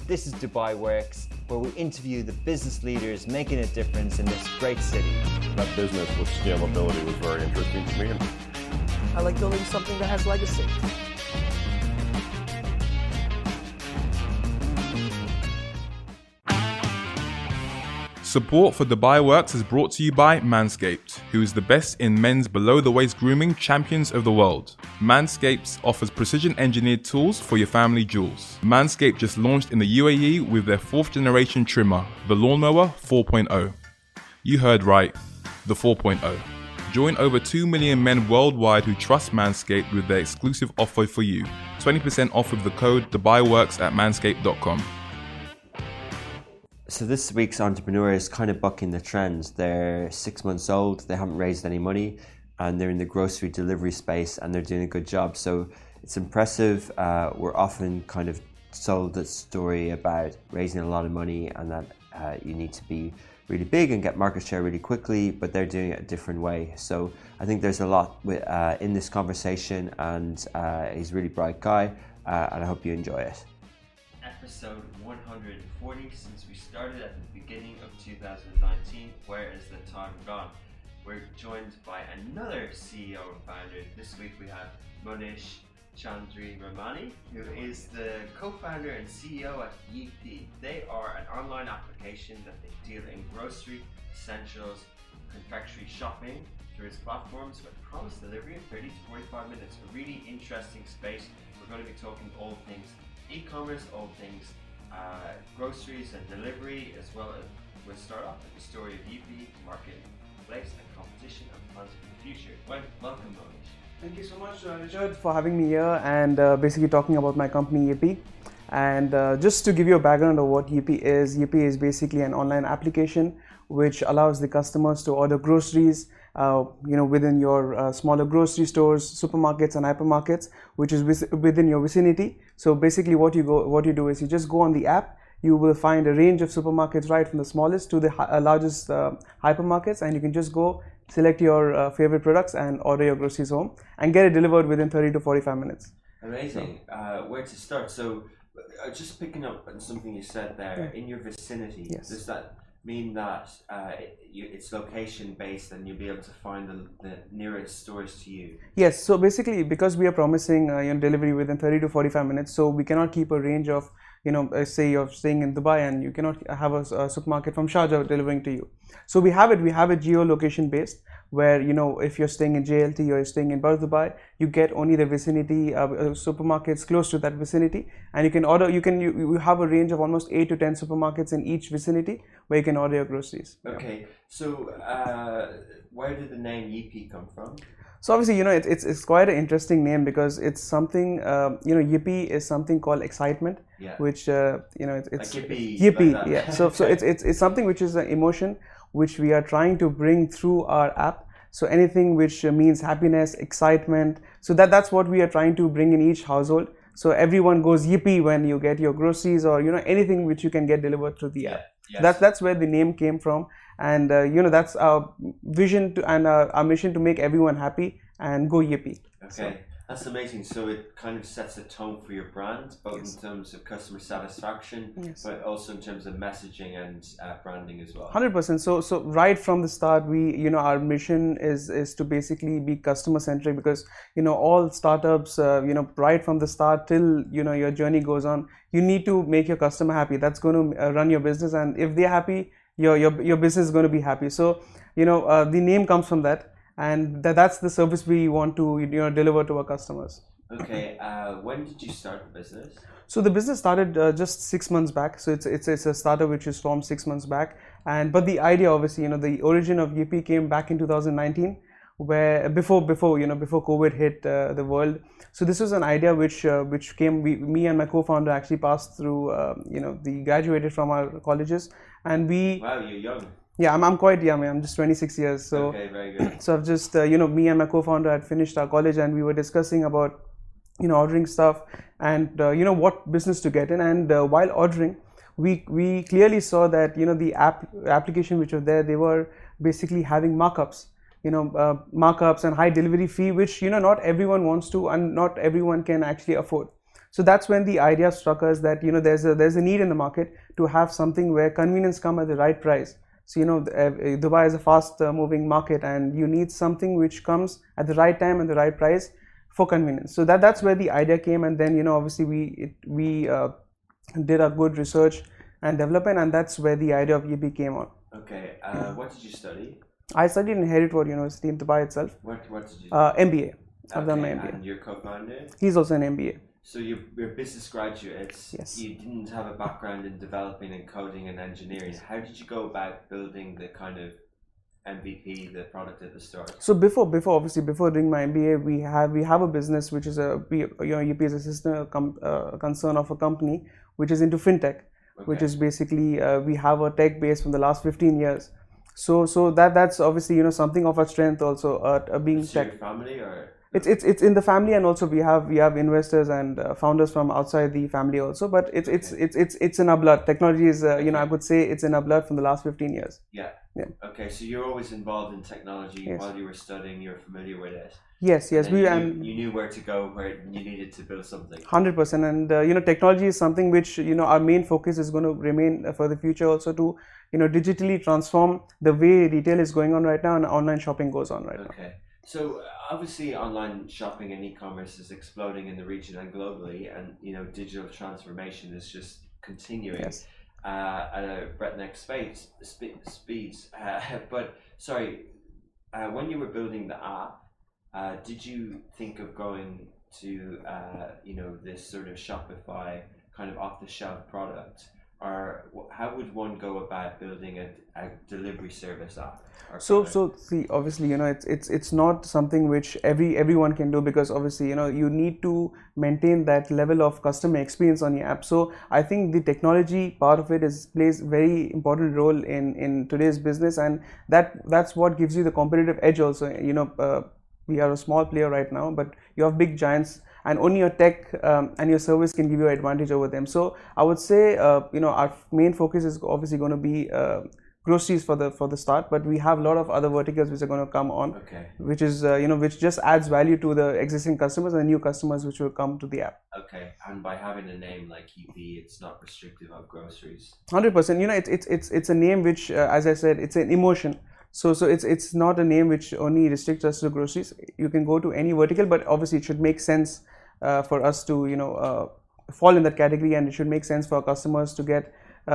This is Dubai Works, where we interview the business leaders making a difference in this great city. That business with scalability was very interesting to me. I like building something that has legacy. Support for Dubai Works is brought to you by Manscaped, who is the best in men's below-the-waist grooming champions of the world. Manscaped offers precision-engineered tools for your family jewels. Manscaped just launched in the UAE with their 4th-generation trimmer, the Lawnmower 4.0. You heard right, the 4.0. Join over 2 million men worldwide who trust Manscaped with their exclusive offer for you. 20% off with the code DubaiWorks at manscaped.com. So this week's entrepreneur is kind of bucking the trend. They're 6 months old, they haven't raised any money, and they're in the grocery delivery space and they're doing a good job. So it's impressive. We're often kind of told the story about raising a lot of money and that you need to be really big and get market share really quickly, but they're doing it a different way. So I think there's a lot in this conversation, and he's a really bright guy, and I hope you enjoy it. Episode 140 since we started at the beginning of 2019. Where is the time gone? We're joined by another CEO and founder. This week we have Monish Chandiramani, who is the co-founder and CEO at Yeepeey. They are an online application that they deal in grocery, essentials, confectionery shopping through its platforms with promised delivery in 30 to 45 minutes. A really interesting space. We're going to be talking all things e-commerce, all things groceries and delivery, as well as we'll start off with the story of Yeepeey, marketplace and competition and plans for the future. Welcome, Monish. Thank you so much, Richard, for having me here and basically talking about my company Yeepeey. And just to give you a background of what Yeepeey is basically an online application which allows the customers to order groceries within your smaller grocery stores, supermarkets and hypermarkets, which is within your vicinity. So basically what you do is you just go on the app, you will find a range of supermarkets right from the smallest to the largest hypermarkets, and you can just go select your favorite products and order your groceries home and get it delivered within 30 to 45 minutes. Amazing. Where to start? So just picking up on something you said there, in your vicinity, yes. Does that mean that it's location based and you'll be able to find the nearest stores to you? Yes, so basically because we are promising delivery within 30 to 45 minutes, so we cannot keep a range of, say you're staying in Dubai and you cannot have a supermarket from Sharjah delivering to you. So we have it geolocation based, where if you're staying in JLT or you're staying in Bar Dubai, you get only the vicinity supermarkets close to that vicinity, and you can order. You have a range of almost 8 to 10 supermarkets in each vicinity where you can order your groceries. Okay, so where did the name Yeepeey come from? So obviously, it's quite an interesting name because it's something. Yeepeey is something called excitement, which it's like Yeepeey, like yeah. So it's something which is an emotion which we are trying to bring through our app. So anything which means happiness, excitement. So that's what we are trying to bring in each household. So everyone goes yippee when you get your groceries or anything which you can get delivered through the app. Yes. That's where the name came from, and that's our vision and our mission to make everyone happy and go yippee. Okay. So, that's amazing. So it kind of sets a tone for your brand, both in terms of customer satisfaction, but also in terms of messaging and branding as well. 100%. So right from the start, we our mission is to basically be customer centric, because all startups right from the start till your journey goes on, you need to make your customer happy. That's going to run your business, and if they're happy, your business is going to be happy. So the name comes from that. And that's the service we want to deliver to our customers. Okay, when did you start the business? So the business started just 6 months back. So it's a startup which is formed 6 months back. But the idea, obviously, the origin of Yeepeey came back in 2019, where before COVID hit the world. So this was an idea which came. Me and my co-founder actually passed through. Graduated from our colleges, and we. Wow, you're young. Yeah, I'm quite young. I'm just 26 years. So, okay, very good. So I've just, me and my co-founder had finished our college, and we were discussing about, ordering stuff and, what business to get in. And while ordering, we clearly saw that, the application which were there, they were basically having markups, markups and high delivery fee, which, not everyone wants to and not everyone can actually afford. So that's when the idea struck us that there's a need in the market to have something where convenience come at the right price. So Dubai is a fast moving market, and you need something which comes at the right time and the right price for convenience. So that's where the idea came, and then obviously we did a good research and development, and that's where the idea of Yeepeey came on. Okay, what did you study? I studied in Hereford University in Dubai itself. What did you do? MBA. I've done my MBA. And your co-founder? He's also an MBA. So you're business graduates. Yes. You didn't have a background in developing and coding and engineering. How did you go about building the kind of MVP, the product at the start? So before doing my MBA, we have a business which is Yeepeey is a sister concern of a company which is into fintech, which is basically we have a tech base from the last 15 years. So that's obviously something of our strength also being tech. Your family or? It's in the family, and also we have investors and founders from outside the family also, but it's in our blood. Technology is I would say it's in our blood from the last 15 years. Yeah. Okay, so you're always involved in technology. While you were studying, you're familiar with it. Yes. And you knew where to go, where you needed to build something. 100%, and technology is something which our main focus is going to remain for the future also, to digitally transform the way retail is going on right now and online shopping goes on right now. Okay. So obviously online shopping and e-commerce is exploding in the region and globally, and digital transformation is just continuing at a breakneck speeds. But sorry, when you were building the app, did you think of going to this sort of Shopify kind of off-the-shelf product? Or how would one go about building a delivery service app? So see, obviously it's not something which everyone can do, because obviously you need to maintain that level of customer experience on your app. So I think the technology part of it plays very important role in today's business, and that's what gives you the competitive edge also. We are a small player right now, but you have big giants, and only your tech and your service can give you an advantage over them. So I would say our main focus is obviously going to be groceries for the start, but we have a lot of other verticals which are going to come on, which is which just adds value to the existing customers and the new customers which will come to the app. Okay, and by having a name like Yeepeey, it's not restrictive of groceries. 100%. It's a name which, as I said, it's an emotion. So it's not a name which only restricts us to groceries. You can go to any vertical, but obviously it should make sense for us to fall in that category, and it should make sense for our customers to get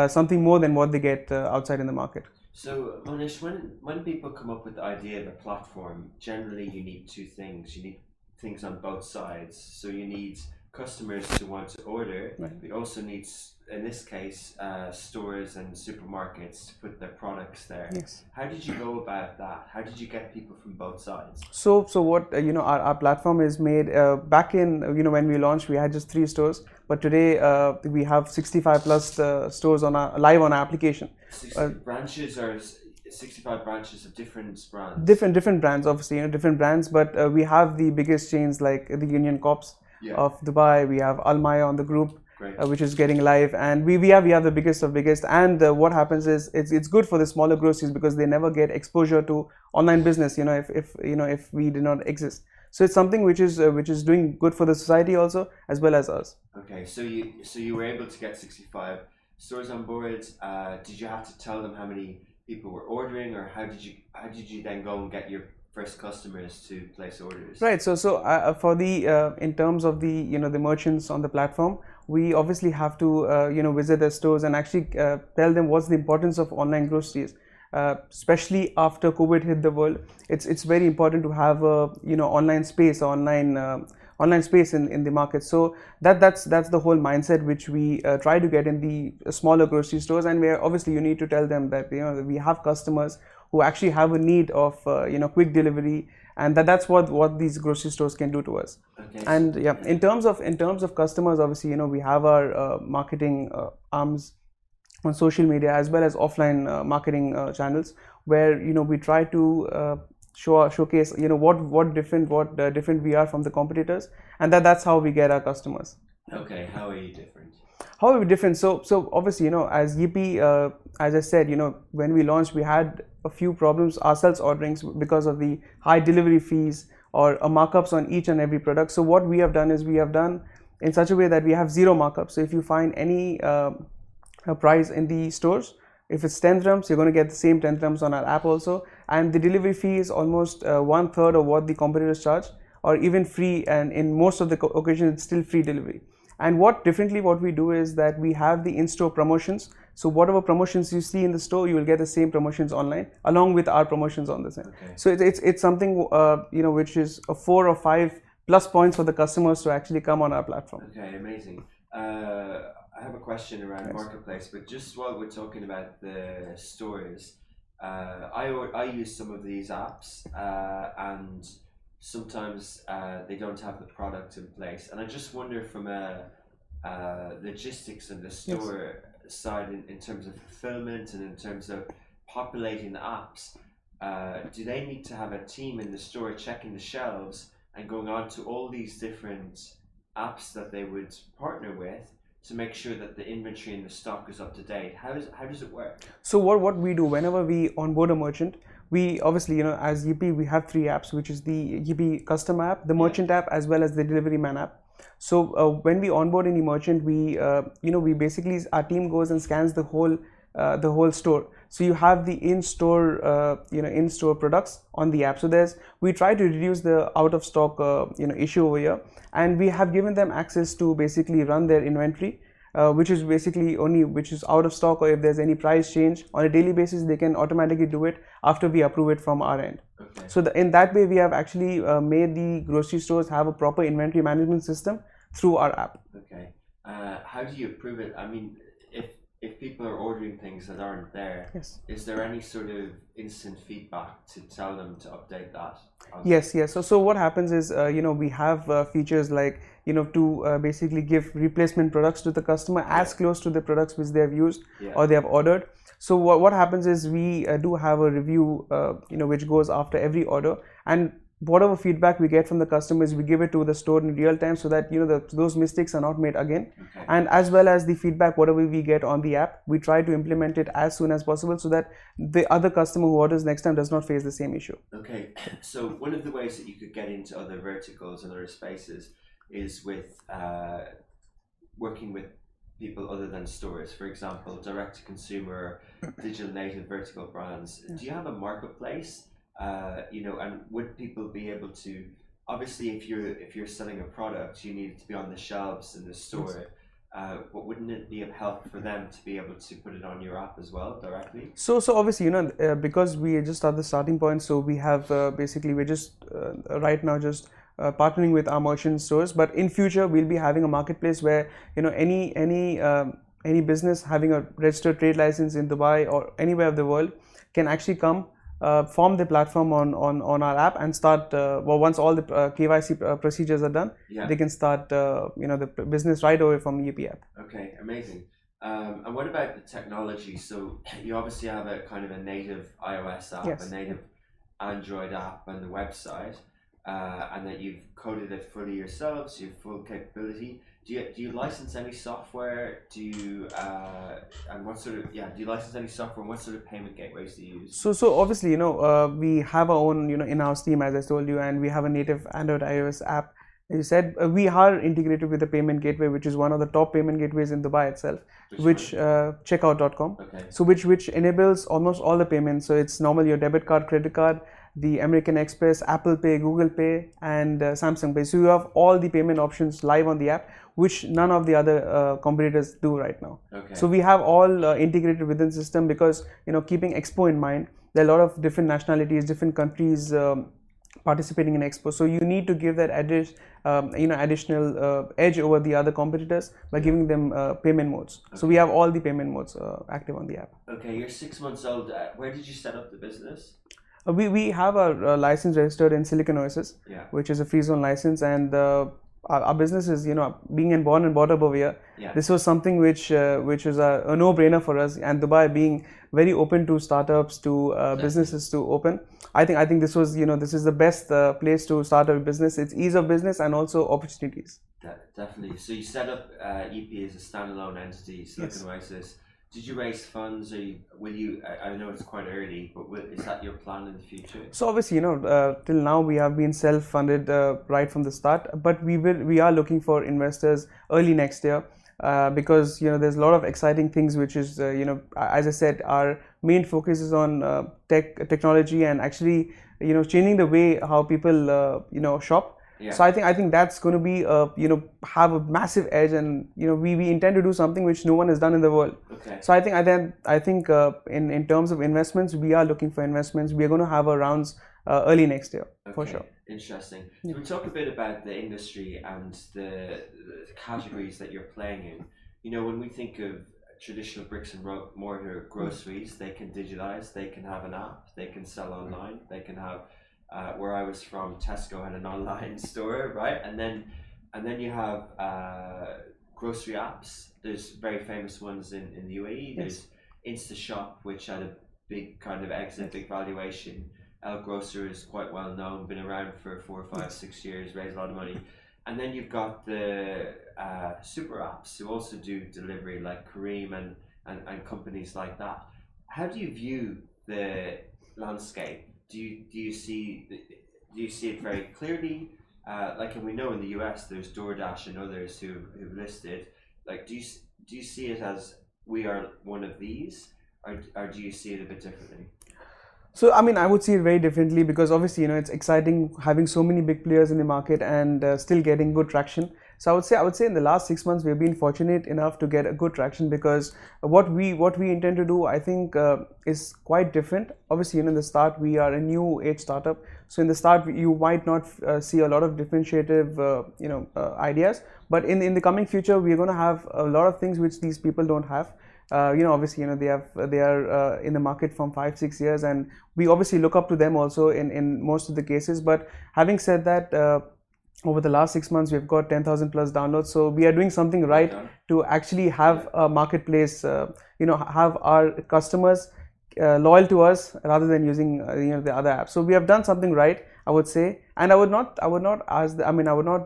something more than what they get outside in the market. So Monish, when people come up with the idea of a platform, generally you need two things. You need things on both sides. So you need customers to want to order. We also need, in this case, stores and supermarkets to put their products there. Yes. How did you go about that? How did you get people from both sides? So what our platform is made back in when we launched, we had just 3 stores, but today we have 65 plus stores live on our application. 65 branches of different brands. Different brands, obviously different brands, but we have the biggest chains like the Union Cops of Dubai. We have Al Maya on the group, which is getting live, and we have the biggest of biggest. And what happens is it's good for the smaller groceries because they never get exposure to online business. If we did not exist. So it's something which is doing good for the society also as well as us. Okay, so you were able to get 65 stores on board. Did you have to tell them how many people were ordering, or how did you then go and get your first customers to place orders? Right. So for the in terms of the the merchants on the platform, we obviously have to visit their stores and actually tell them what's the importance of online groceries. Especially after COVID hit the world, it's very important to have a online space, online space in the market. So that's the whole mindset which we try to get in the smaller grocery stores, and where obviously you need to tell them that we have customers who actually have a need of quick delivery, and that's what these grocery stores can do to us. Okay. And in terms of customers, obviously we have our marketing arms on social media as well as offline marketing channels, where we try to showcase what different we are from the competitors, and that's how we get our customers. Okay, how are you different? How are we different? So obviously as Yeepeey, as I said, when we launched, we had a few problems ourselves ordering because of the high delivery fees or markups on each and every product. So what we have done is we have done in such a way that we have zero markup. So if you find any price in the stores, if it's 10 dirhams, you're going to get the same 10 dirhams on our app also. And the delivery fee is almost 1/3 of what the competitors charge, or even free. And in most of the occasions, it's still free delivery. And what we do is that we have the in-store promotions. So whatever promotions you see in the store, you will get the same promotions online along with our promotions on the site. Okay. So it's something which is a 4 or 5 plus points for the customers to actually come on our platform. Okay, amazing. I have a question around marketplace, but just while we're talking about the stores, I use some of these apps, and sometimes they don't have the product in place, and I just wonder from a logistics of the store side, in terms of fulfillment and in terms of populating the apps, do they need to have a team in the store checking the shelves and going on to all these different apps that they would partner with to make sure that the inventory and the stock is up to date? How does it work? So what we do whenever we onboard a merchant, we obviously, as Yeepeey, we have 3 apps, which is the Yeepeey custom app, the merchant app, as well as the delivery man app. So when we onboard any merchant, we basically, our team goes and scans the whole store. So you have the in-store products on the app. So we try to reduce the out of stock issue over here, and we have given them access to basically run their inventory, which is basically which is out of stock, or if there's any price change on a daily basis, they can automatically do it after we approve it from our end. Okay. So in that way, we have actually made the grocery stores have a proper inventory management system through our app. Okay. How do you approve it? I mean, if people are ordering things that aren't there, is there any sort of instant feedback to tell them to update that? Yes. So what happens is, we have features like, to basically give replacement products to the customer as close to the products which they have used or they have ordered. So what happens is we do have a review, which goes after every order, and whatever feedback we get from the customers, we give it to the store in real time, so that those mistakes are not made again. Okay. And as well as the feedback, whatever we get on the app, we try to implement it as soon as possible, so that the other customer who orders next time does not face the same issue. Okay, so one of the ways that you could get into other verticals and other spaces is with working with people other than stores. For example, direct to consumer, digital native vertical brands. Do you have a marketplace? And would people be able to, obviously if you're selling a product, you need it to be on the shelves in the store, but wouldn't it be of help for them to be able to put it on your app as well directly? So obviously, because we are just at the starting point, so we have basically, we're just right now just partnering with our merchant stores, but in future we'll be having a marketplace where any business having a registered trade license in Dubai or anywhere of the world can actually come, form the platform on our app and start, once all the KYC procedures are done, they can start the business right away from Yeepeey app. Okay, amazing. And what about the technology? So you obviously have a kind of a native iOS app, a native Android app and the website, and that you've coded it fully yourselves, you have full capability. Do you license any software? Do you license any software, and what sort of payment gateways do you use? So obviously, we have our own in-house team, as I told you, and we have a native Android iOS app. As you said, we are integrated with the payment gateway, which is one of the top payment gateways in Dubai itself, which checkout.com. Okay. So which enables almost all the payments. So it's normally your debit card, credit card, the American Express, Apple Pay, Google Pay, and Samsung Pay. So you have all the payment options live on the app, which none of the other competitors do right now. Okay. So we have all integrated within the system, because keeping Expo in mind, there are a lot of different nationalities, different countries participating in Expo. So you need to give that additional edge over the other competitors by giving them payment modes. Okay. So we have all the payment modes active on the app. Okay, you're 6 months old. Where did you set up the business? We have a license registered in Silicon Oasis, which is a free zone license, and our business is, being born and brought up over here. This was something which was a no-brainer for us, and Dubai being very open to startups, to businesses to open. I think this was, this is the best place to start a business. It's ease of business and also opportunities. Definitely. So you set up Yeepeey as a standalone entity, Silicon Oasis. Did you raise funds? Will you? I know it's quite early, but is that your plan in the future? So obviously, till now we have been self-funded right from the start, but we are looking for investors early next year, because there's a lot of exciting things which is as I said, our main focus is on technology and actually changing the way how people shop. Yeah. So I think that's going to be have a massive edge, and we intend to do something which no one has done in the world. Okay. So I think in terms of investments, we are looking for investments. We are going to have our rounds early next year, for sure. Interesting. So we talk a bit about the industry and the categories that you're playing in. When we think of traditional bricks and mortar groceries, they can digitize, they can have an app, they can sell online, they can have where I was from, Tesco had an online store, right? And then you have grocery apps. There's very famous ones in the UAE. There's InstaShop, which had a big kind of exit, big valuation. El Grocer is quite well known, been around for 4, 5, 6 years, raised a lot of money. And then you've got the super apps who also do delivery, like Kareem and companies like that. How do you view the landscape? Do you see it very clearly? And we know in the US there's DoorDash and others who've listed. Do you see it as we are one of these, or do you see it a bit differently? So I would see it very differently, because obviously it's exciting having so many big players in the market and still getting good traction. So I would say in the last 6 months we've been fortunate enough to get a good traction, because what we intend to do, I think, is quite different. Obviously, in the start we are a new age startup, so in the start you might not see a lot of differentiative ideas, but in the coming future we're going to have a lot of things which these people don't have. Obviously, they are in the market from 5-6 years, and we obviously look up to them also in most of the cases. But having said that, over the last 6 months we've got 10,000 plus downloads, so we are doing something right to actually have a marketplace, have our customers loyal to us rather than using the other apps. So we have done something right, I would say, and I would not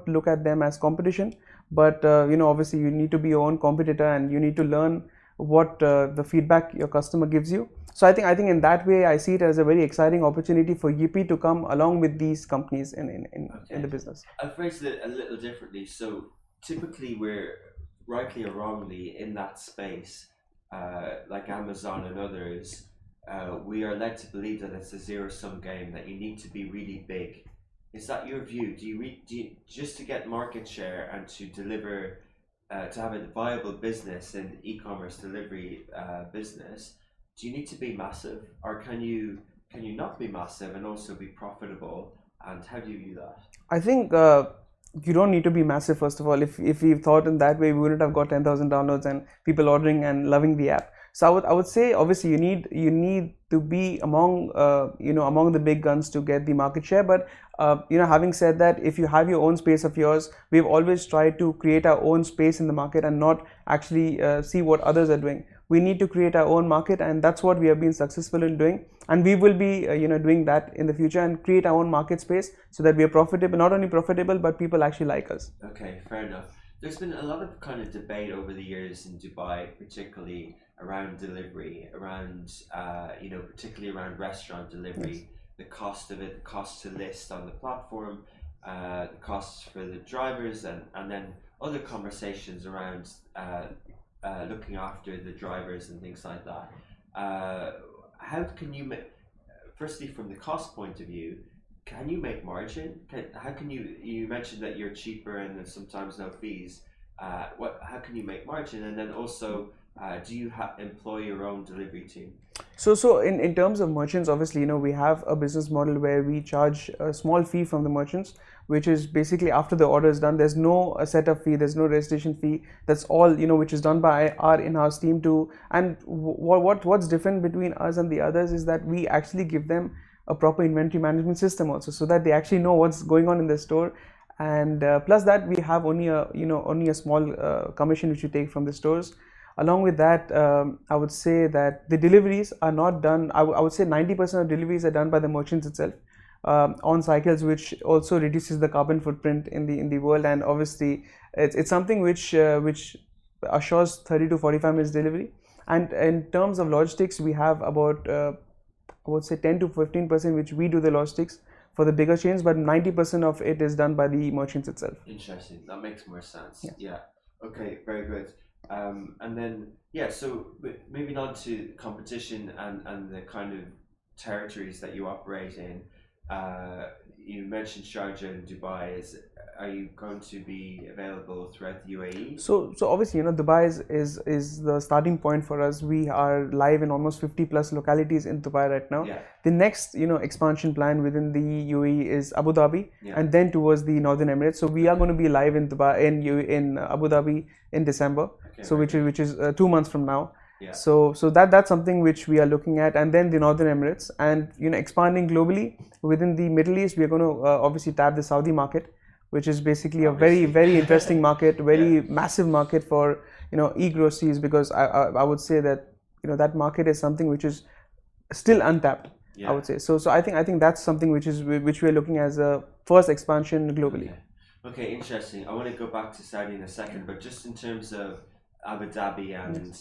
look at them as competition, but obviously you need to be your own competitor, and you need to learn what the feedback your customer gives you. So I think in that way I see it as a very exciting opportunity for Yeepeey to come along with these companies in the business. I've phrased it a little differently. So typically we're, rightly or wrongly, in that space, like Amazon and others, we are led to believe that it's a zero-sum game, that you need to be really big. Is that your view? Do you just to get market share and to deliver, to have a viable business in e-commerce delivery business, do you need to be massive, or can you not be massive and also be profitable? And how do you view that? I think you don't need to be massive. First of all, if we thought in that way, we wouldn't have got 10,000 downloads and people ordering and loving the app. So I would say, obviously you need to be among the big guns to get the market share. But having said that, if you have your own space of yours, we've always tried to create our own space in the market and not actually see what others are doing. We need to create our own market, and that's what we have been successful in doing, and we will be doing that in the future, and create our own market space so that we are profitable, not only profitable, but people actually like us. Okay, fair enough. There's been a lot of kind of debate over the years in Dubai, particularly around delivery, around particularly around restaurant delivery. Yes. The cost of it, the cost to list on the platform, the costs for the drivers, and then other conversations around looking after the drivers and things like that. How can you firstly, from the cost point of view, can you make margin? How can you mentioned that you're cheaper and there's sometimes no fees. How can you make margin? And then also, do you employ your own delivery team? So in terms of merchants, obviously, we have a business model where we charge a small fee from the merchants, which is basically after the order is done. There's no setup fee, there's no registration fee. That's all, which is done by our in-house team too. And what's different between us and the others is that we actually give them a proper inventory management system also, so that they actually know what's going on in the store. And plus that, we have only a small commission which we take from the stores. Along with that, I would say that the deliveries are not done. I would say 90% of deliveries are done by the merchants itself on cycles, which also reduces the carbon footprint in the world. And obviously, it's something which assures 30 to 45 minutes delivery. And in terms of logistics, we have about I would say 10 to 15% which we do the logistics for the bigger chains, but 90% of it is done by the merchants itself. Interesting. That makes more sense. Yeah. Okay. Very good. And then so moving on to competition and the kind of territories that you operate in. You mentioned Sharjah and Dubai. Are you going to be available throughout the UAE? So obviously, Dubai is the starting point for us. We are live in almost 50 plus localities in Dubai right now. Yeah. The next, expansion plan within the UAE is Abu Dhabi, and then towards the Northern Emirates. So we are going to be live in Dubai, in Abu Dhabi in December. Okay, so which is 2 months from now. Yeah. So that's something which we are looking at, and then the Northern Emirates, and expanding globally within the Middle East. We are going to obviously tap the Saudi market, which is basically a very interesting market, very massive market for e-groceries, because I would say that that market is something which is still untapped. I would say so. I think that's something which we are looking as a first expansion globally. Okay, interesting. I want to go back to Saudi in a second, but just in terms of Abu Dhabi and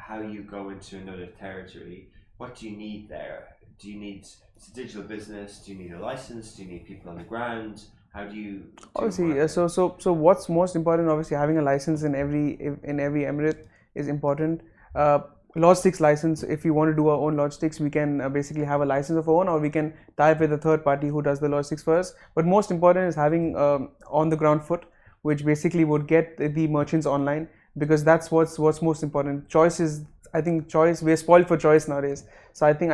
how you go into another territory, what do you need there? Do you need it's a digital business? Do you need a license? Do you need people on the ground? How do you? Obviously, so what's most important? Obviously, having a license in every emirate is important. Logistics license. If we want to do our own logistics, we can basically have a license of our own, or we can tie up with a third party who does the logistics for us. But most important is having on the ground foot, which basically would get the merchants online, because that's what's most important. Choice is, I think, choice. We're spoiled for choice nowadays. So I think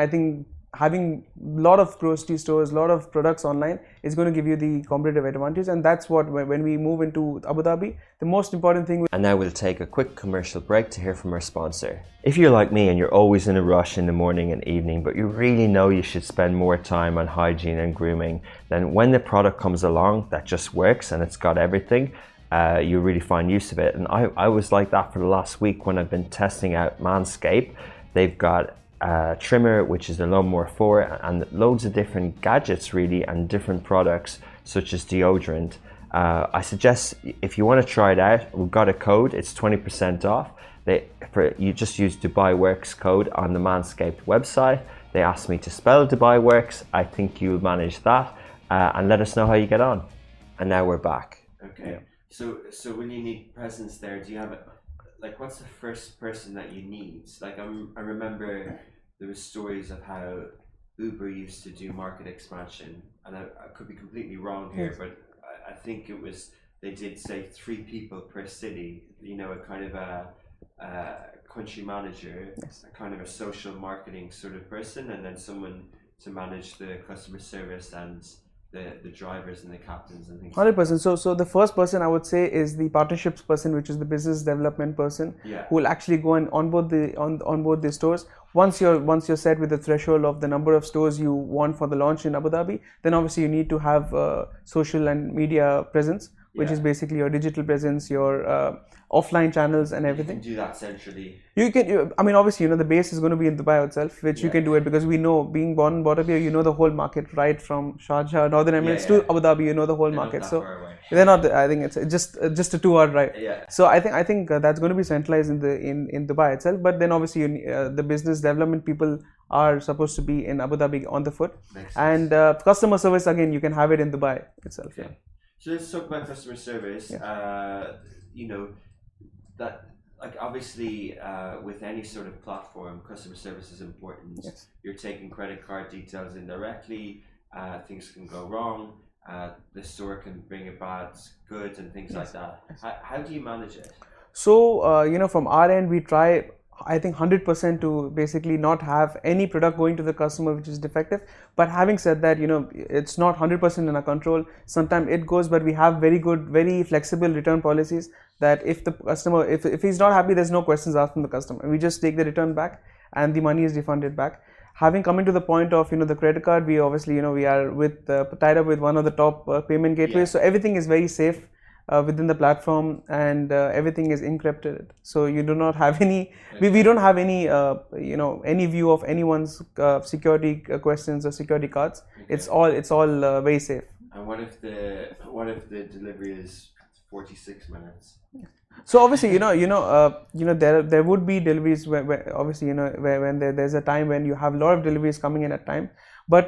having a lot of grocery stores, a lot of products online is going to give you the competitive advantage, and that's what, when we move into Abu Dhabi, the most important thing. And now we'll take a quick commercial break to hear from our sponsor. If you're like me and you're always in a rush in the morning and evening, but you really know you should spend more time on hygiene and grooming, then when the product comes along that just works and it's got everything, you really find use of it. And I was like that for the last week when I've been testing out Manscaped. They've got trimmer, which is the lawnmower 4, and loads of different gadgets really, and different products such as deodorant. I suggest if you want to try it out, we've got a code. It's 20% off. You just use Dubai Works code on the Manscaped website. They asked me to spell Dubai Works. I think you'll manage that, and let us know how you get on. And now we're back. Okay. So when you need presence there, do you have what's the first person that you need? I remember there were stories of how Uber used to do market expansion, and I could be completely wrong here, but I think it was, they did say 3 people per city, a kind of a country manager, a kind of a social marketing sort of person, and then someone to manage the customer service and the drivers and the captains and things. 100%. So the first person I would say is the partnerships person, which is the business development person, who will actually go and onboard the stores. Once you're set with the threshold of the number of stores you want for the launch in Abu Dhabi, then obviously you need to have social and media presence, which is basically your digital presence, your offline channels and everything. You can do that centrally. Obviously, the base is going to be in Dubai itself, which you can do it, because we know, being born and brought up here, the whole market, right from Sharjah, Northern Emirates to Abu Dhabi, the whole market. So they're not. I think it's just a 2-hour drive. So I think that's going to be centralized in Dubai itself. But then obviously the business development people are supposed to be in Abu Dhabi on the foot, and customer service, again, you can have it in Dubai itself. So let's talk about customer service. That, obviously, with any sort of platform, customer service is important. You're taking credit card details indirectly. Things can go wrong. The store can bring a bad goods and things like that. How do you manage it? So from our end, we try, I think, 100% to basically not have any product going to the customer which is defective. But having said that, it's not 100% in our control. Sometimes it goes, but we have very good, very flexible return policies, that if the customer, if he's not happy, there's no questions asked from the customer. We just take the return back and the money is refunded back. Having come into the point of the credit card, we obviously we are tied up with one of the top payment gateways, so everything is very safe within the platform, and everything is encrypted. So you do not have any, we don't have any any view of anyone's security questions or security cards. It's all very safe. And what if the delivery is 46 minutes. So obviously, there would be deliveries where obviously where when there's a time when you have a lot of deliveries coming in at time. But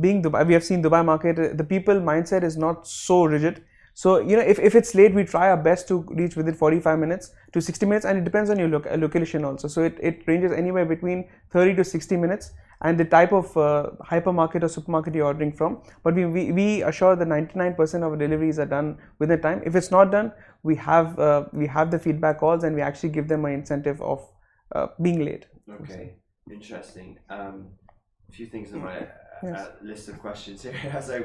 being Dubai, we have seen Dubai market, the people mindset is not so rigid. So if it's late, we try our best to reach within 45 minutes to 60 minutes, and it depends on your location also. So it ranges anywhere between 30 to 60 minutes, and the type of hypermarket or supermarket you're ordering from. But we assure that 99% of our deliveries are done within time. If it's not done, we have the feedback calls, and we actually give them an incentive of being late. Okay, interesting. A few things on my Yes. list of questions here as I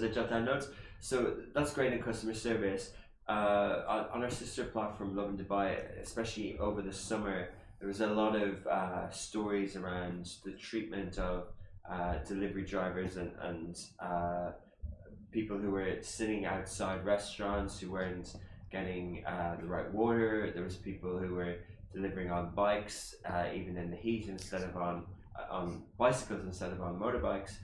jot down notes. So that's great in customer service. On our sister platform, Love in Dubai, especially over the summer, there was a lot of stories around the treatment of delivery drivers and people who were sitting outside restaurants who weren't getting the right water. There was people who were delivering on bikes, even in the heat, instead of on bicycles instead of on motorbikes.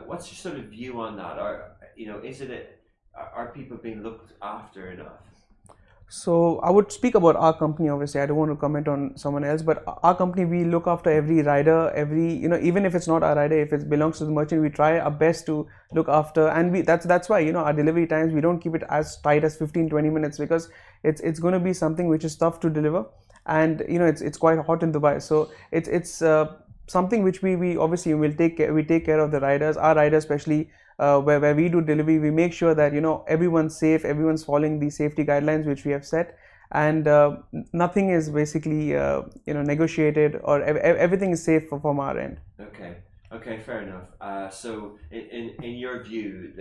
What's your sort of view on that? Are people being looked after enough? So I would speak about our company. Obviously, I don't want to comment on someone else, but our company, we look after every rider, even if it's not our rider, if it belongs to the merchant, we try our best to look after. And that's why our delivery times, we don't keep it as tight as 15-20 minutes, because it's going to be something which is tough to deliver, and it's quite hot in Dubai. So it's something which we obviously will take care of the riders, our riders especially. Where we do delivery, we make sure that everyone's safe, everyone's following the safety guidelines which we have set, and nothing is basically negotiated, or everything is safe from our end. Okay, fair enough. So in your view,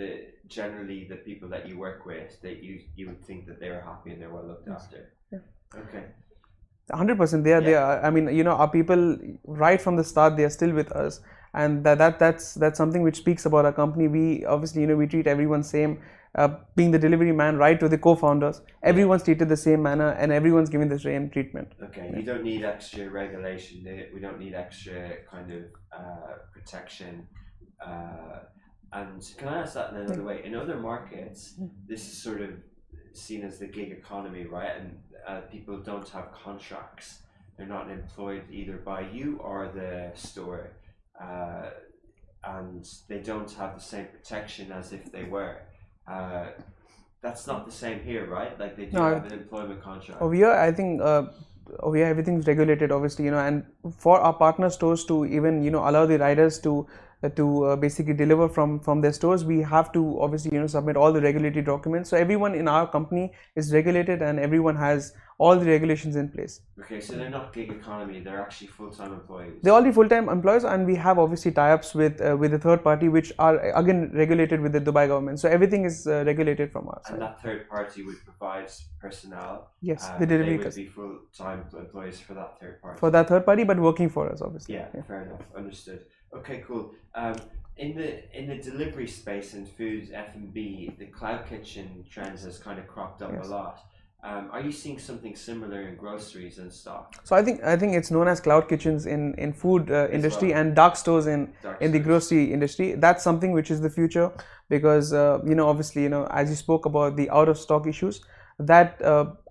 generally the people that you work with, that you would think that they're happy and they're well looked after. Yeah. Okay. 100%. They are. I mean, our people right from the start, they are still with us, and that's something which speaks about our company. We obviously, we treat everyone same. Being the delivery man, right to the co-founders, everyone's treated the same manner, and everyone's given the same treatment. Okay, you don't need extra regulation. We don't need extra kind of protection. And can I ask that in another way? In other markets, this is sort of seen as the gig economy, right? And people don't have contracts. They're not employed either by you or the store, and they don't have the same protection as if they were. That's not the same here, right? Like they do have an employment contract. Over here, I think over here everything's regulated, obviously, and for our partner stores to even allow the riders to basically deliver from their stores, we have to obviously submit all the regulatory documents. So everyone in our company is regulated, and everyone has all the regulations in place. Okay, so they're not gig economy, they're actually full-time employees. They're already full-time employees, and we have obviously tie-ups with a third party, which are again regulated with the Dubai government. So everything is regulated from us. And that third party would provide personnel. Yes, the delivery. They would be full-time employees for that third party. For that third party, but working for us, obviously. Yeah, fair enough. Understood. Okay, cool. In the delivery space in food F&B, the cloud kitchen trends has kind of cropped up a lot. Are you seeing something similar in groceries and stuff? So I think it's known as cloud kitchens in food industry, and dark stores in the grocery industry. That's something which is the future, because obviously as you spoke about the out of stock issues, that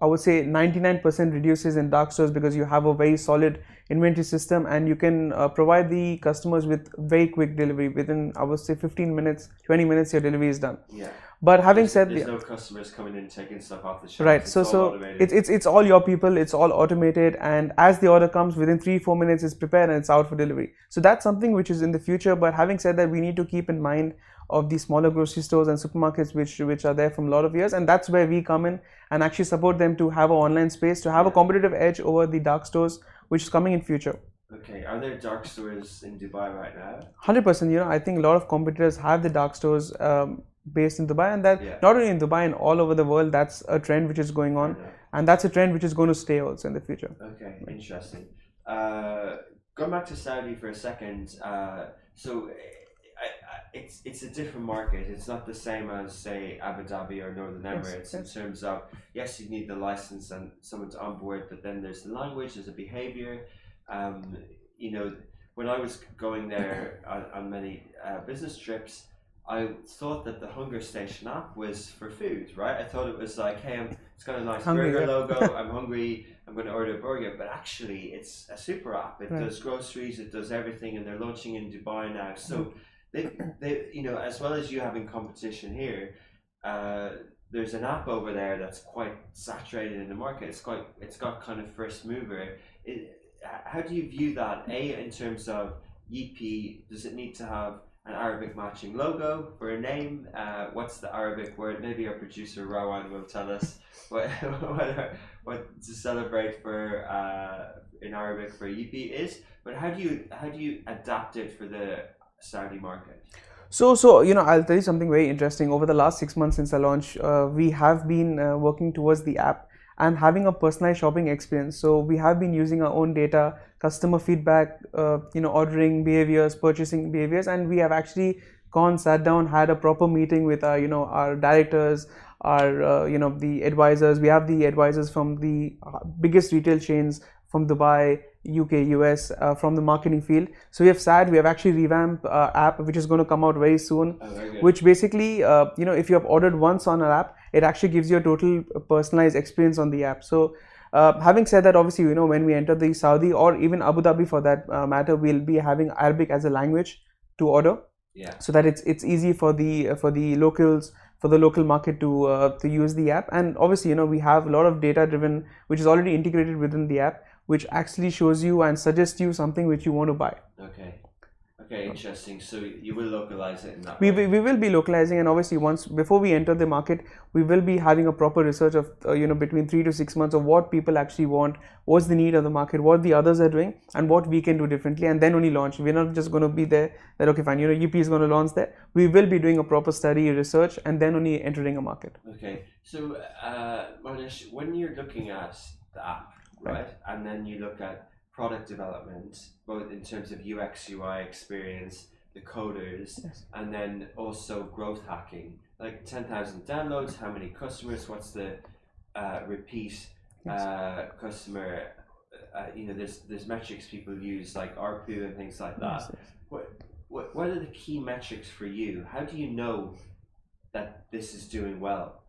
I would say 99% reduces in dark stores, because you have a very solid inventory system, and you can provide the customers with very quick delivery. Within, I would say, 15 minutes, 20 minutes, your delivery is done. Yeah. But having said, there's no customers coming in taking stuff off the shelf. Right. So it's all your people. It's all automated, and as the order comes, within 3-4 minutes, it's prepared and it's out for delivery. So that's something which is in the future. But having said that, we need to keep in mind of the smaller grocery stores and supermarkets which are there from a lot of years, and that's where we come in and actually support them to have an online space, to have a competitive edge over the dark stores, which is coming in future. Okay, are there dark stores in Dubai right now? 100%. I think a lot of competitors have the dark stores based in Dubai, and that not only in Dubai and all over the world. That's a trend which is going on, and that's a trend which is going to stay also in the future. Okay, interesting. Going back to Saudi for a second, so it's a different market. It's not the same as, say, Abu Dhabi or Northern Emirates in terms of, yes, you need the license and someone to onboard, but then there's the language, there's a behavior. When I was going there on many business trips, I thought that the Hunger Station app was for food, right? I thought it was like, hey, it's got a nice Hungry, burger yeah. logo. I'm hungry. I'm going to order a burger. But actually, it's a super app. It Right. does groceries. It does everything, and they're launching in Dubai now. So they, you know, as well as you having competition here, there's an app over there that's quite saturated in the market. It's got kind of first mover. How do you view that? In terms of Yeepeey, does it need to have an Arabic matching logo for a name? What's the Arabic word? Maybe our producer Rowan will tell us what to celebrate for in Arabic for Yeepeey is. But how do you adapt it for the Saudi market? So you know, I'll tell you something very interesting. Over the last 6 months since I launched, we have been working towards the app and having a personalized shopping experience. So we have been using our own data, customer feedback, you know, ordering behaviors, purchasing behaviors, and we have actually sat down, had a proper meeting with our, you know, our directors, our, you know, the advisors. We have the advisors from the biggest retail chains from Dubai, UK, US, from the marketing field. So we have actually revamped app, which is going to come out very soon, which basically, you know, if you have ordered once on our app, it actually gives you a total personalized experience on the app. So having said that, obviously, you know, when we enter the Saudi or even Abu Dhabi for that matter, we'll be having Arabic as a language to order. Yeah. So that it's easy for the locals, for the local market to use the app. And obviously, you know, we have a lot of data driven, which is already integrated within the app, which actually shows you and suggests you something which you want to buy. Okay, interesting. So you will localize it in that We way. will be localizing, and obviously before we enter the market, we will be having a proper research of you know, between 3 to 6 months of what people actually want, what's the need of the market, what the others are doing, and what we can do differently, and then only launch. We're not just going to be there that okay fine, you know, Yeepeey is going to launch there. We will be doing a proper study, research, and then only entering a market. Okay, so Monish, when you're looking at the app, right, and then you look at product development, both in terms of UX, UI experience, the coders, Yes. and then also growth hacking, like 10,000 downloads, how many customers, what's the repeat customer, you know, there's metrics people use like ARPU and things like that. Yes. What are the key metrics for you? How do you know that this is doing well?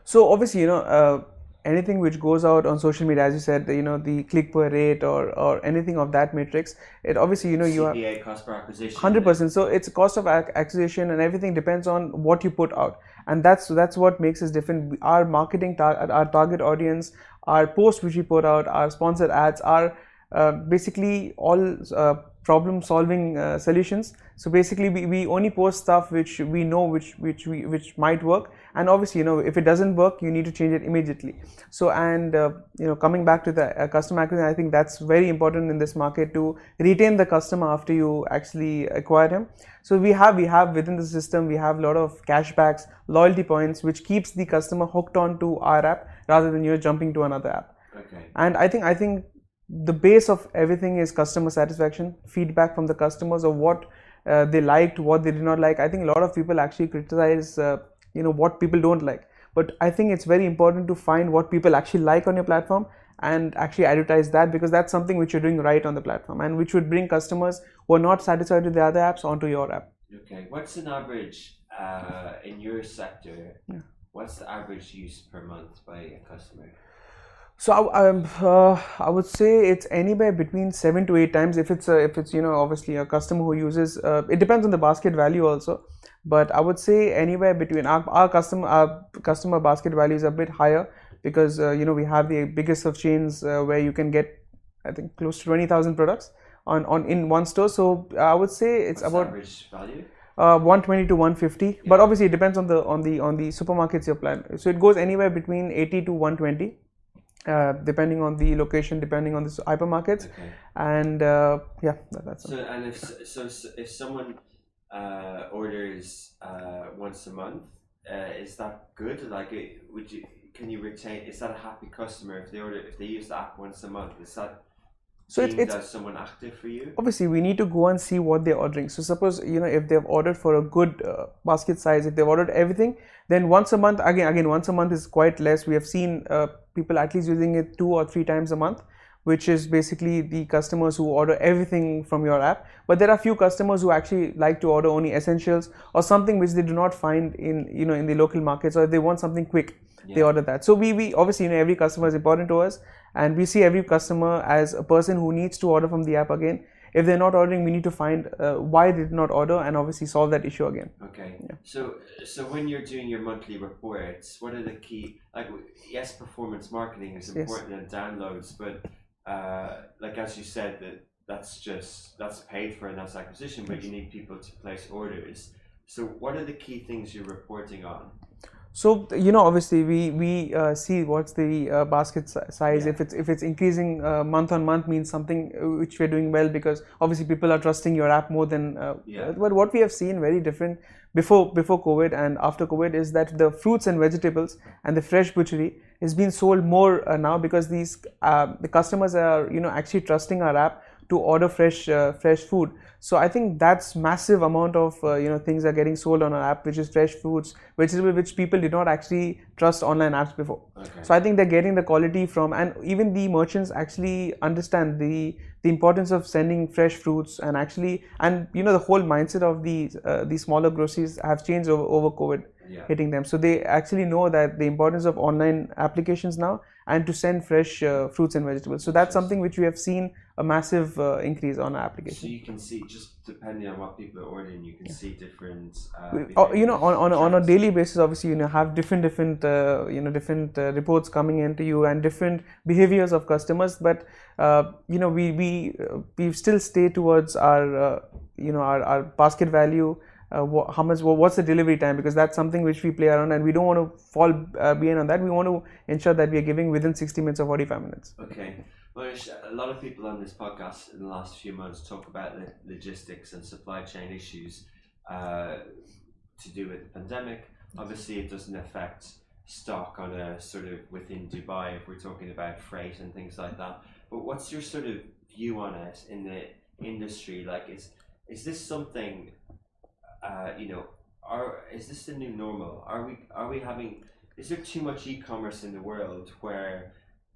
So obviously, you know, anything which goes out on social media, as you said, you know, the click per rate or anything of that matrix, it obviously, you know, you have CPA, cost per acquisition. 100%. So it's cost of acquisition, and everything depends on what you put out, and that's what makes us different. Our marketing, our target audience, our posts which we put out, our sponsored ads are basically all problem solving solutions. So basically we only post stuff which we know which might work, and obviously, you know, if it doesn't work, you need to change it immediately. So and you know, coming back to the customer acquisition, I think that's very important in this market, to retain the customer after you actually acquire him. So we have within the system, we have a lot of cashbacks, loyalty points, which keeps the customer hooked on to our app rather than, you know, jumping to another app. Okay. And I think the base of everything is customer satisfaction, feedback from the customers of what they liked, what they did not like. I think a lot of people actually criticize you know, what people don't like, but I think it's very important to find what people actually like on your platform and actually advertise that, because that's something which you're doing right on the platform, and which would bring customers who are not satisfied with the other apps onto your app. Okay, what's an average in your sector? Yeah. What's the average use per month by a customer? So I would say it's anywhere between 7 to 8 times if it's you know, obviously a customer who uses it depends on the basket value also, but I would say anywhere between our customer basket value is a bit higher, because you know, we have the biggest of chains where you can get, I think, close to 20,000 products on in one store. So I would say it's what's about average value? 120 to 150, but obviously it depends on the supermarkets you're planning. So it goes anywhere between 80 to 120. Depending on the location, depending on the hypermarkets, okay. And yeah, that's so. And if someone orders once a month, is that good? Like, can you retain? Is that a happy customer if they use the app once a month? Is that so it's as someone active for you? Obviously, we need to go and see what they're ordering. So suppose, you know, if they've ordered for a good basket size, if they've ordered everything, then once a month, again once a month is quite less. We have seen people at least using it 2 or 3 times a month. which is basically the customers who order everything from your app. But there are few customers who actually like to order only essentials or something which they do not find in in the local markets, or if they want something quick, they order that. So we obviously, every customer is important to us, and we see every customer as a person who needs to order from the app again. If they're not ordering, we need to find why they did not order and obviously solve that issue again. Okay. So when you're doing your monthly reports, what are the key, like, yes, performance marketing is important and downloads, but like as you said, that's paid for and that's acquisition, but you need people to place orders. So what are the key things you're reporting on? So obviously we see what's the basket size. If it's increasing month on month, means something which we're doing well, because obviously people are trusting your app more than. But what we have seen very different before COVID and after COVID is that the fruits and vegetables and the fresh butchery is being sold more now, because these the customers are actually trusting our app to order fresh food. So I think that's massive amount of things are getting sold on our app, which is fresh fruits, vegetables, which people did not actually trust online apps before. Okay. So I think they're getting the quality from, and even the merchants actually understand the importance of sending fresh fruits, and actually, and the whole mindset of the smaller groceries have changed over COVID hitting them. So they actually know that the importance of online applications now, and to send fresh fruits and vegetables. So that's something which we have seen a massive increase on our application. So you can see, just depending on what people are ordering, you can see different. On a daily basis, obviously, have different reports coming into you and different behaviors of customers. But we still stay towards our our basket value. How much? What's the delivery time? Because that's something which we play around, and we don't want to fall behind on that. We want to ensure that we are giving within 60 minutes or 45 minutes. Okay. Monish, a lot of people on this podcast in the last few months talk about the logistics and supply chain issues to do with the pandemic. Obviously, it doesn't affect stock on a sort of within Dubai if we're talking about freight and things like that. But what's your sort of view on it in the industry? Like, is this something? Is this the new normal? Are we having? Is there too much e-commerce in the world where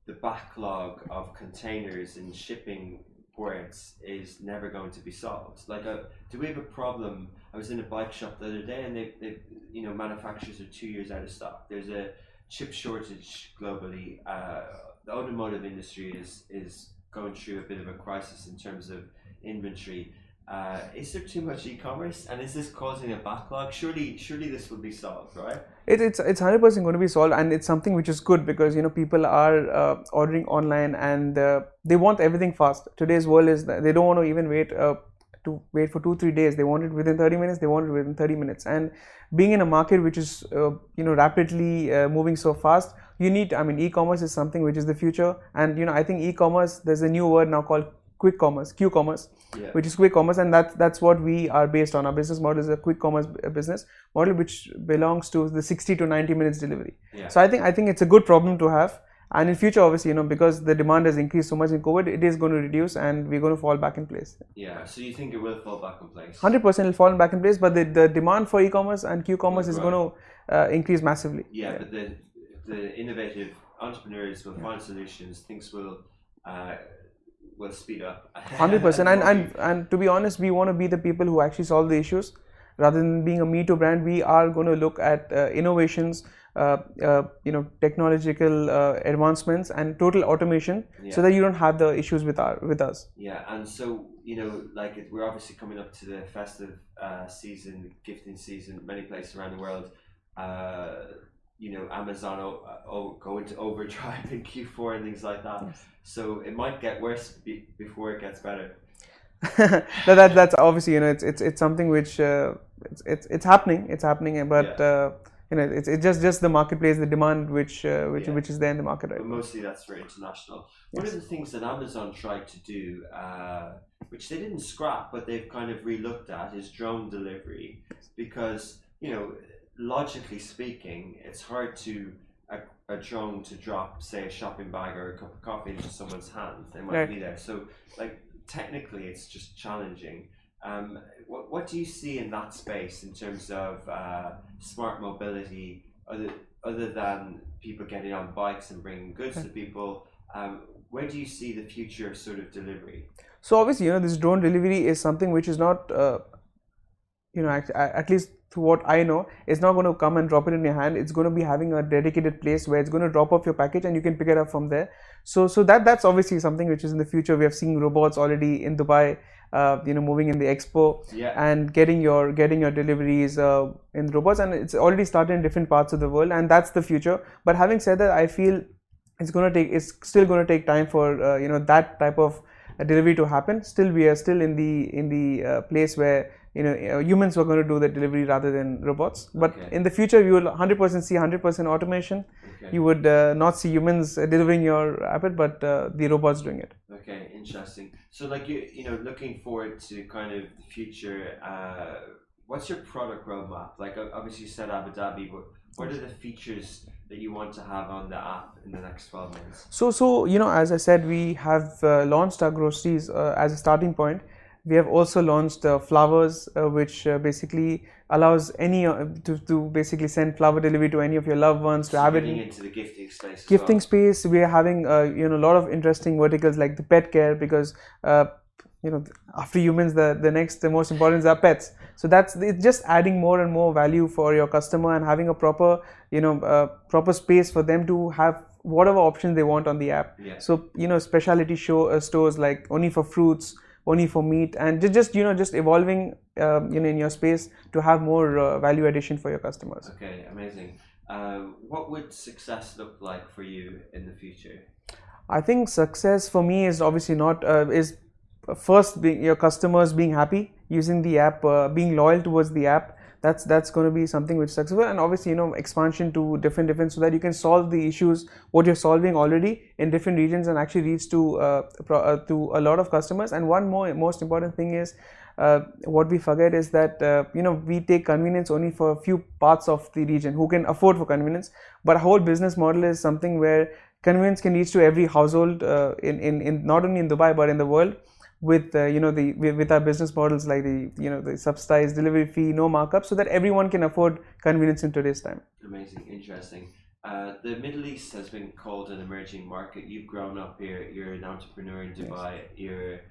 the backlog of containers in shipping ports is never going to be solved? Like, do we have a problem? I was in a bike shop the other day, and they manufacturers are 2 years out of stock. There's a chip shortage globally. The automotive industry is going through a bit of a crisis in terms of inventory. Is there too much e-commerce, and is this causing a backlog? Surely this will be solved, right? It's 100% going to be solved, and it's something which is good, because people are ordering online, and they want everything fast. Today's world is that they don't want to even wait for 2-3 days. They want it within 30 minutes. They want it within 30 minutes. And being in a market which is rapidly moving so fast, you need. I mean, e-commerce is something which is the future, and I think e-commerce. There's a new word now called quick commerce, Q-commerce, which is quick commerce, and that's what we are based on. Our business model is a quick commerce business model, which belongs to the 60 to 90 minutes delivery. So I think it's a good problem to have, and in future, obviously, because the demand has increased so much in COVID, it is going to reduce, and we're going to fall back in place. Yeah. So you think it will fall back in place? 100% will fall back in place, but the demand for e-commerce and Q-commerce is going to increase massively. Yeah, but the innovative entrepreneurs will find solutions. Things will speed up. 100%. And to be honest, we want to be the people who actually solve the issues. Rather than being a Me Too brand, we are going to look at innovations, technological advancements and total automation, so that you don't have the issues with us. Yeah, and so like we're obviously coming up to the festive season, gifting season, many places around the world. Amazon go into overdrive in Q4 and things like that. Yes. So it might get worse before it gets better. That's obviously it's something which it's happening, but it's just the marketplace, the demand which is there in the market, right? But mostly that's for international. One of the things that Amazon tried to do, which they didn't scrap, but they've kind of relooked at, is drone delivery, because logically speaking, it's hard to a drone to drop, say, a shopping bag or a cup of coffee into someone's hand. They might be there. So, like, technically, it's just challenging. What do you see in that space in terms of smart mobility, other than people getting on bikes and bringing goods to people? where do you see the future of sort of delivery? So obviously, this drone delivery is something which is not, at least through what I know, it's not going to come and drop it in your hand. It's going to be having a dedicated place where it's going to drop off your package and you can pick it up from there. So that's obviously something which is in the future. We have seen robots already in Dubai, moving in the expo and getting your deliveries in robots, and it's already started in different parts of the world, and that's the future. But having said that, I feel it's still going to take time for that type of delivery to happen. Still, we are still in the place where humans were going to do the delivery rather than robots. But in the future, you will 100% see 100% automation. You would not see humans delivering your app, but the robots doing it. Okay, interesting. So, like looking forward to kind of the future. What's your product roadmap? Like, obviously, you said Abu Dhabi, but what are the features that you want to have on the app in the next 12 months? So as I said, we have launched our groceries as a starting point. We have also launched flowers, which basically allows any to basically send flower delivery to any of your loved ones, to have it into the gifting space. Space. We are having a lot of interesting verticals like the pet care, because after humans, the most important is our pets. So it's just adding more and more value for your customer and having a proper proper space for them to have whatever options they want on the app. So specialty stores like only for fruits, only for meat, and just evolving in your space to have more value addition for your customers. Okay, amazing. What would success look like for you in the future? I think success for me is obviously not is first being your customers being happy using the app, being loyal towards the app. That's going to be something which is successful, and obviously expansion to different so that you can solve the issues what you're solving already in different regions and actually reach to a lot of customers. And one most important thing is what we forget is that we take convenience only for a few parts of the region who can afford for convenience, but our whole business model is something where convenience can reach to every household in not only in Dubai but in the world, with with our business models like the subsidized delivery fee, no markup, so that everyone can afford convenience in today's time. Amazing, interesting. The Middle East has been called an emerging market. You've grown up here. You're an entrepreneur in Dubai. Yes. You're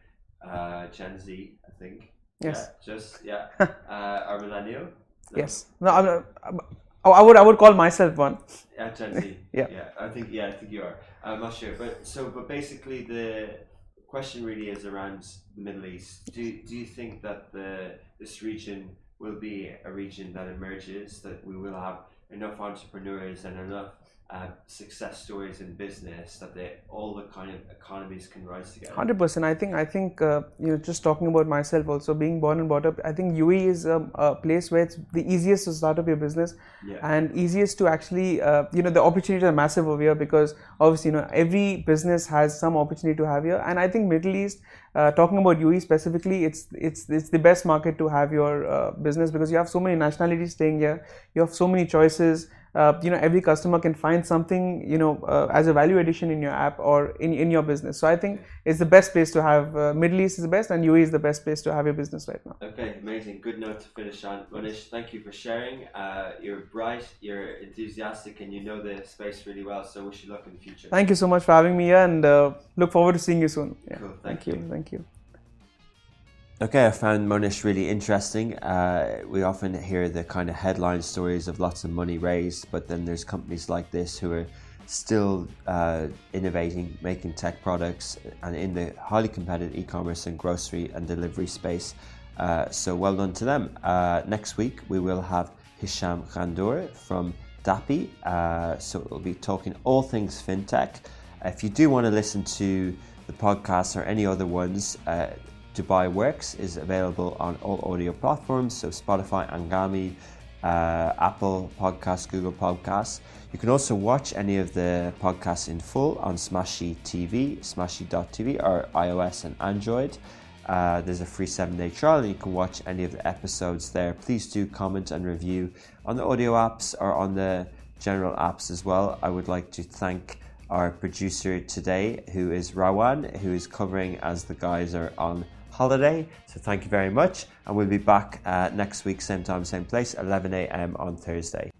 Gen Z, I think. Yes. Are millennial? No. Yes. No, I would call myself one. Yeah, Gen Z. Yeah. I think you are. I'm not sure, but basically the question really is around the Middle East. Do you think that this region will be a region that emerges, that we will have enough entrepreneurs and enough success stories in business that all the kind of economies can rise together? 100%. I think just talking about myself also, being born and brought up, I think UAE is a place where it's the easiest to start up your business and easiest to actually the opportunities are massive over here, because obviously every business has some opportunity to have here. And I think Middle East, talking about UAE specifically, it's the best market to have your business, because you have so many nationalities staying here, you have so many choices. Every customer can find something as a value addition in your app or in your business. So I think it's the best place to have. Middle East is the best, and UAE is the best place to have your business right now. Okay, amazing. Good note to finish on. Monish, thank you for sharing. You're bright, you're enthusiastic, and you know the space really well. So wish you luck in the future. Thank you so much for having me here, and look forward to seeing you soon. Yeah. Cool. Thank you. Thank you. Okay, I found Monish really interesting. We often hear the kind of headline stories of lots of money raised, but then there's companies like this who are still innovating, making tech products, and in the highly competitive e-commerce and grocery and delivery space. So well done to them. Next week we will have Hisham Khandour from Dapi. So we'll be talking all things fintech. If you do want to listen to the podcast or any other ones, Dubai Works is available on all audio platforms, so Spotify, Angami, Apple Podcasts, Google Podcasts. You can also watch any of the podcasts in full on Smashy TV, smashy.tv, or iOS and Android. There's a free 7-day trial and you can watch any of the episodes there. Please do comment and review on the audio apps or on the general apps as well. I would like to thank our producer today, who is Rawan, who is covering as the guys are on holiday. So thank you very much, and we'll be back next week, same time, same place, 11 a.m. on Thursday.